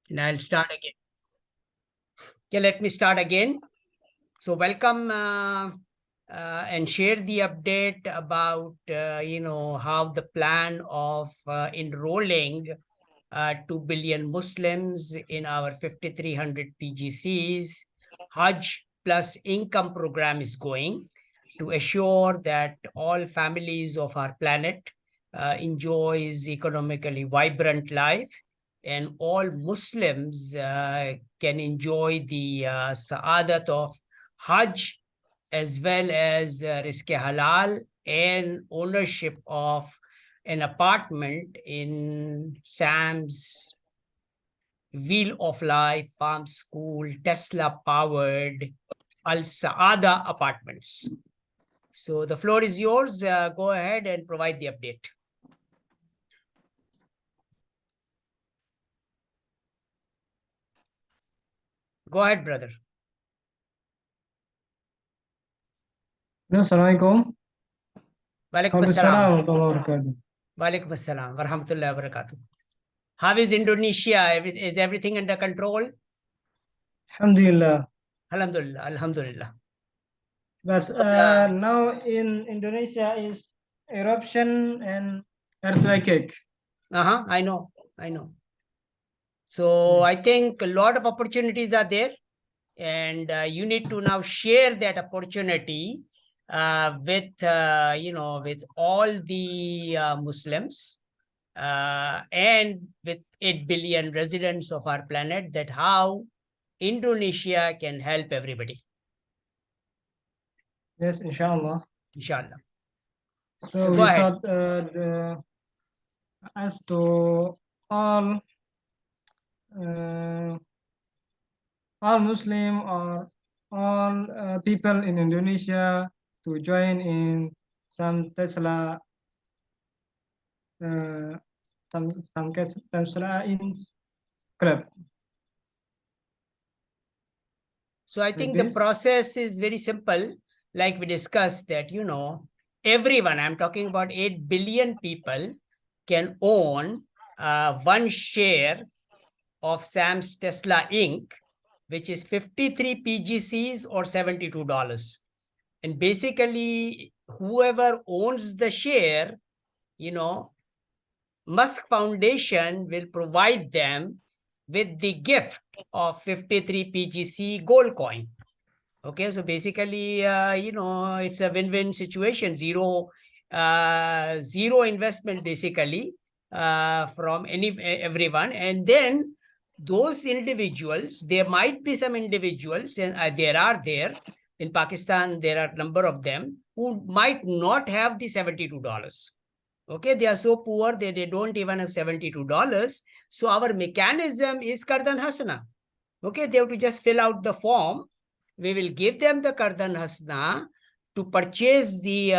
And I'll start again. Okay, let me start again. So welcome and share the update about, how the plan of enrolling 2 billion Muslims in our 5,300 PGCs Hajj plus income program is going to assure that all families of our planet enjoys economically vibrant life, and all Muslims can enjoy the Saadat of Hajj as well as Rizq Halal and ownership of an apartment in Sam's Wheel of Life, Palm School, Tesla powered Al Saadah apartments. So the floor is yours. Go ahead and provide the update. Go ahead, brother. Assalamualaikum. Walaikum assalam. Wabarakatuh. Walaikum assalam. Warahmatullahi wabarakatuh. How is Indonesia? Is everything under control? Alhamdulillah. Alhamdulillah. Alhamdulillah. But now in Indonesia is eruption and earthquake. I know. So I think a lot of opportunities are there, and you need to now share that opportunity with with all the Muslims and with 8 billion residents of our planet, that how Indonesia can help everybody. Yes, inshallah. Inshallah. So go we ahead. thought as to all Muslim or all people in Indonesia to join in some Tesla some Tesla in club. So I think the process is very simple. Like we discussed that, everyone, I'm talking about 8 billion people, can own one share of Sam's Tesla Inc., which is 53 PGCs or $72. And basically, whoever owns the share, MUSK Foundation will provide them with the gift of 53 PGC gold coin. Okay, so basically, it's a win-win situation. Zero investment basically from everyone. And then those individuals, there might be some individuals, and there in Pakistan, there are a number of them who might not have the $72. Okay, they are so poor that they don't even have $72. So our mechanism is Qardan Hasana. Okay, they have to just fill out the form. We will give them the Qardan Hasana to purchase the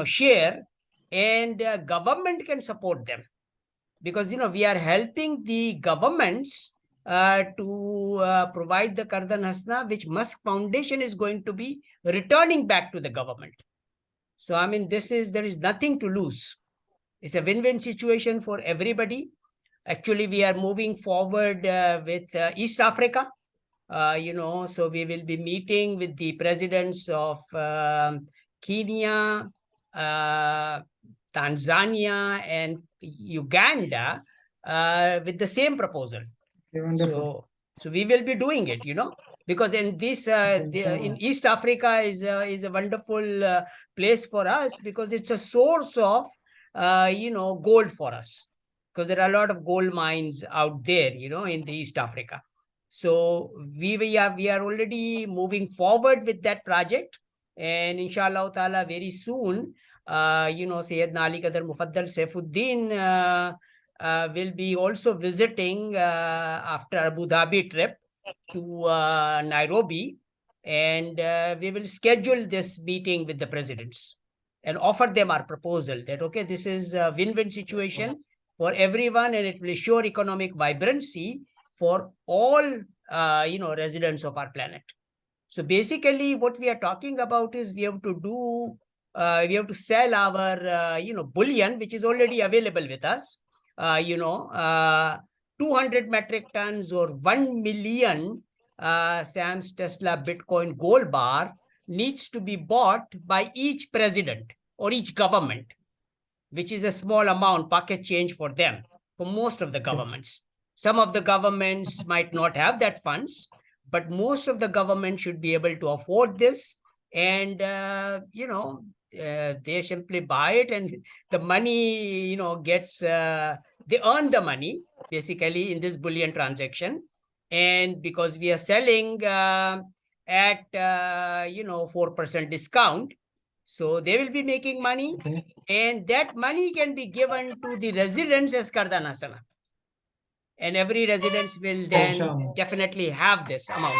share, and government can support them, because we are helping the governments to provide the Qardan Hasana, which MUSK Foundation is going to be returning back to the government. So I mean, there is nothing to lose. It's a win-win situation for everybody. Actually, we are moving forward with East Africa. So we will be meeting with the presidents of Kenya, Tanzania, and Uganda with the same proposal. Okay, so we will be doing it, because in this in East Africa is a wonderful place for us, because it's a source of gold for us, because there are a lot of gold mines out there, in the East Africa. So we are already moving forward with that project, and inshallah ta'ala very soon, Sayyidina Ali Qadar Mufaddal Saifuddin will be also visiting after Abu Dhabi trip to Nairobi, and we will schedule this meeting with the presidents and offer them our proposal that, okay, this is a win-win situation for everyone, and it will ensure economic vibrancy for all residents of our planet. So basically what we are talking about is we have to sell our bullion, which is already available with us, 200 metric tons or 1 million Sam's Tesla Bitcoin gold bar needs to be bought by each president or each government, which is a small amount, pocket change for them, for most of the governments. Some of the governments might not have that funds, but most of the government should be able to afford this. And, they simply buy it, and the money, gets, they earn the money basically in this bullion transaction. And because we are selling at, 4% discount, so they will be making money. Okay. And that money can be given to the residents as Qardan Hasana. And every residence will then Inshallah. definitely have this amount.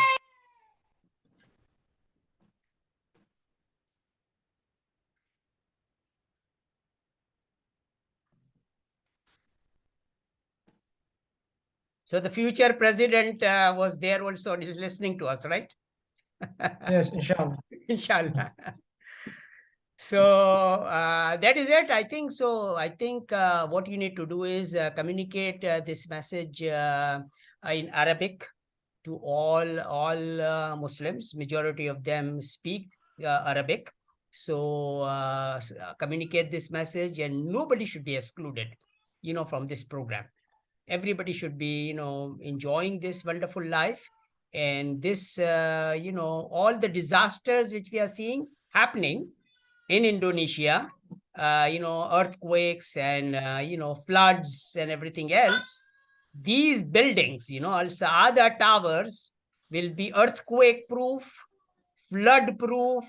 So the future president was there also and is listening to us, right? Yes, inshallah. Inshallah. So that is it, I think. So I think what you need to do is communicate this message in Arabic to all Muslims. Majority of them speak Arabic. So communicate this message, and nobody should be excluded, from this program. Everybody should be, enjoying this wonderful life. And this, all the disasters which we are seeing happening in Indonesia, earthquakes and, floods and everything else, these buildings, Al Saadah towers will be earthquake proof, flood proof,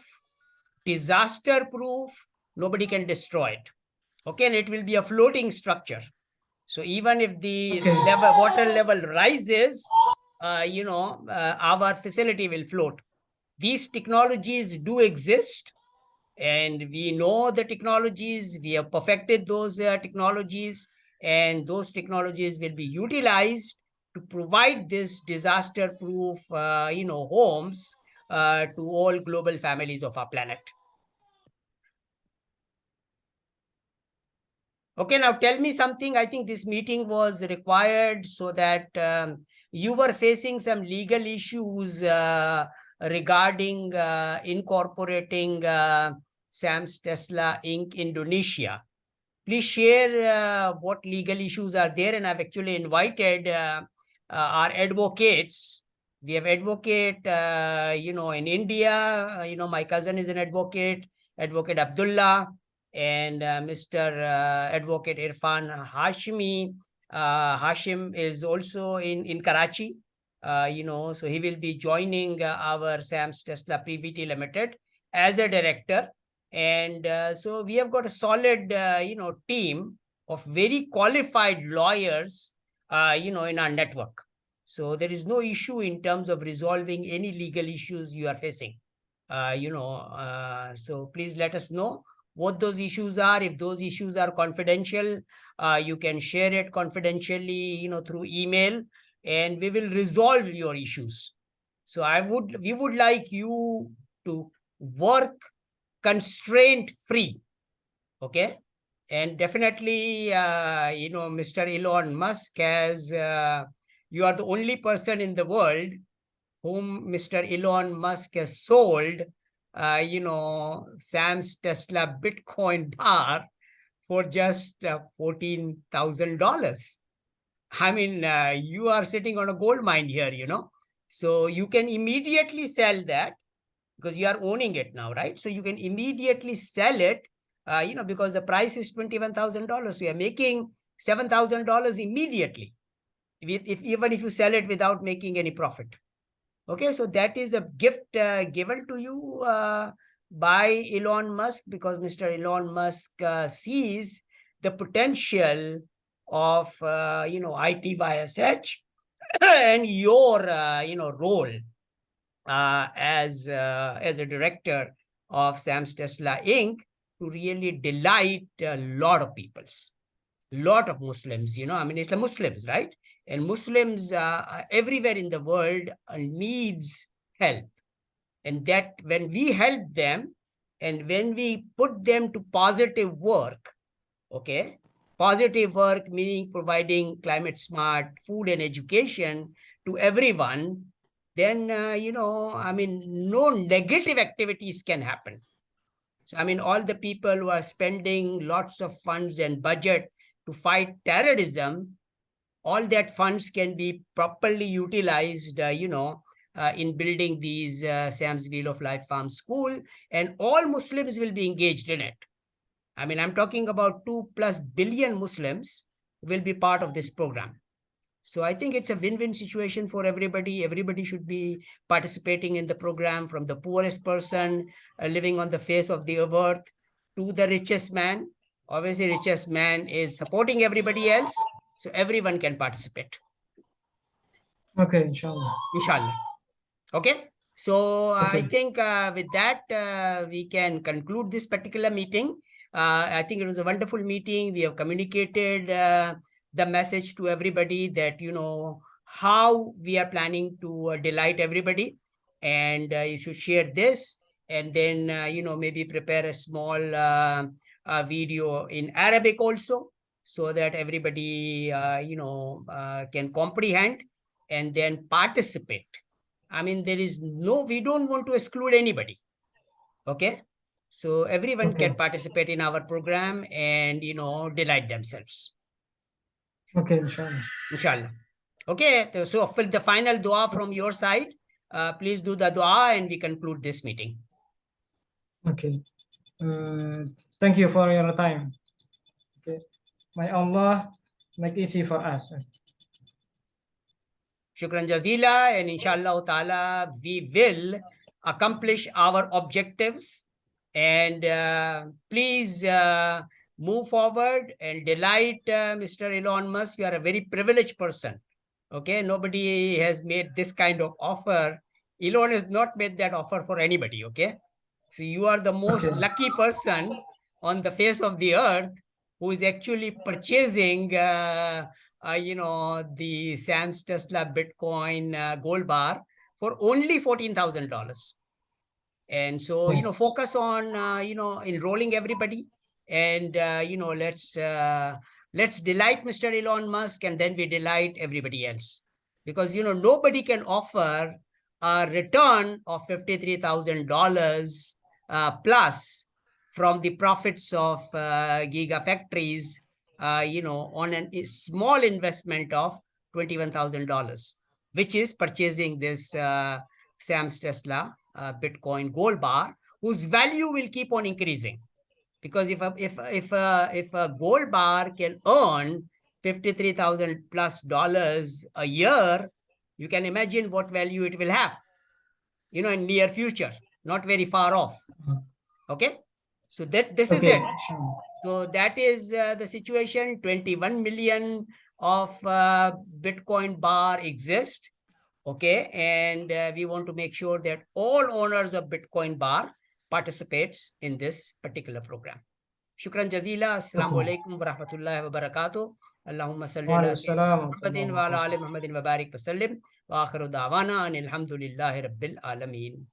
disaster proof. Nobody can destroy it. Okay, and it will be a floating structure. So even if the water level rises, our facility will float. These technologies do exist, and we know the technologies. We have perfected those technologies, and those technologies will be utilized to provide this disaster-proof, homes to all global families of our planet. Okay, now tell me something. I think this meeting was required so that you were facing some legal issues regarding incorporating Sam's Tesla Inc. Indonesia. Please share what legal issues are there. And I've actually invited our advocates. We have advocate, in India. My cousin is an advocate, Advocate Abdullah, and Mr. Advocate Irfan Hashmi. Hashim is also in Karachi. So he will be joining our Sam's Tesla PVT Limited as a director. And so we have got a solid, team of very qualified lawyers, in our network. So there is no issue in terms of resolving any legal issues you are facing. So please let us know what those issues are. If those issues are confidential, you can share it confidentially, through email, and we will resolve your issues. So we would like you to work constraint free. Okay. And definitely, Mr. Elon Musk has, you are the only person in the world whom Mr. Elon Musk has sold, Sam's Tesla Bitcoin bar for just $14,000. I mean, you are sitting on a gold mine here, So you can immediately sell that because you are owning it now, right? So you can immediately sell it, because the price is $21,000. So you're making $7,000 immediately, even if you sell it without making any profit. Okay, so that is a gift given to you by Elon Musk, because Mr. Elon Musk sees the potential of, ITYSH and your, role as a director of Sam's Tesla Inc. to really delight a lot of peoples, lot of Muslims, it's the Muslims, right? And Muslims everywhere in the world needs help. And that when we help them and when we put them to positive work, okay, positive work, meaning providing climate smart food and education to everyone, then, I mean, no negative activities can happen. So, I mean, all the people who are spending lots of funds and budget to fight terrorism, all that funds can be properly utilized, in building these Sam's Wheel of Life Farm School, and all Muslims will be engaged in it. I mean, I'm talking about 2+ billion Muslims will be part of this program. So I think it's a win-win situation for everybody. Everybody should be participating in the program, from the poorest person living on the face of the earth to the richest man. Obviously, richest man is supporting everybody else, so everyone can participate. Okay, inshallah. Inshallah. Okay. So Okay. I think with that, we can conclude this particular meeting. I think it was a wonderful meeting. We have communicated the message to everybody that, how we are planning to delight everybody. And you should share this, and then, maybe prepare a small video in Arabic also, so that everybody, can comprehend and then participate. I mean, we don't want to exclude anybody. Okay. So everyone can participate in our program and, delight themselves. Okay, inshallah. Inshallah. Okay. So for the final dua from your side, please do the dua and we conclude this meeting. Okay. Thank you for your time. Okay. May Allah make easy for us. Shukran Jazila, and inshallah ta'ala, we will accomplish our objectives. And please move forward and delight Mr. Elon Musk. You are a very privileged person. Okay, nobody has made this kind of offer. Elon has not made that offer for anybody. Okay, so you are the most lucky person on the face of the earth who is actually purchasing the Sam's Tesla Bitcoin gold bar for only $14,000. And so, Yes. focus on, enrolling everybody, and, let's delight Mr. Elon Musk, and then we delight everybody else. Because, nobody can offer a return of $53,000 plus from the profits of gigafactories, on a small investment of $21,000, which is purchasing this Sam's Tesla Bitcoin gold bar, whose value will keep on increasing. Because if a gold bar can earn $53,000 plus a year, you can imagine what value it will have, in near future, not very far off. Okay, so this is it. So that is the situation. 21 million of Bitcoin bar exist. Okay, and we want to make sure that all owners of Bitcoin bar participates in this particular program. Shukran jazila. Assalamu alaikum wa rahmatullahi wa barakatuh. Allahumma salli ala Muhammadin wa ala ali Muhammadin wa barik wa sallim. Wa akhiru da'wana anil hamdulillahi rabbil alamin.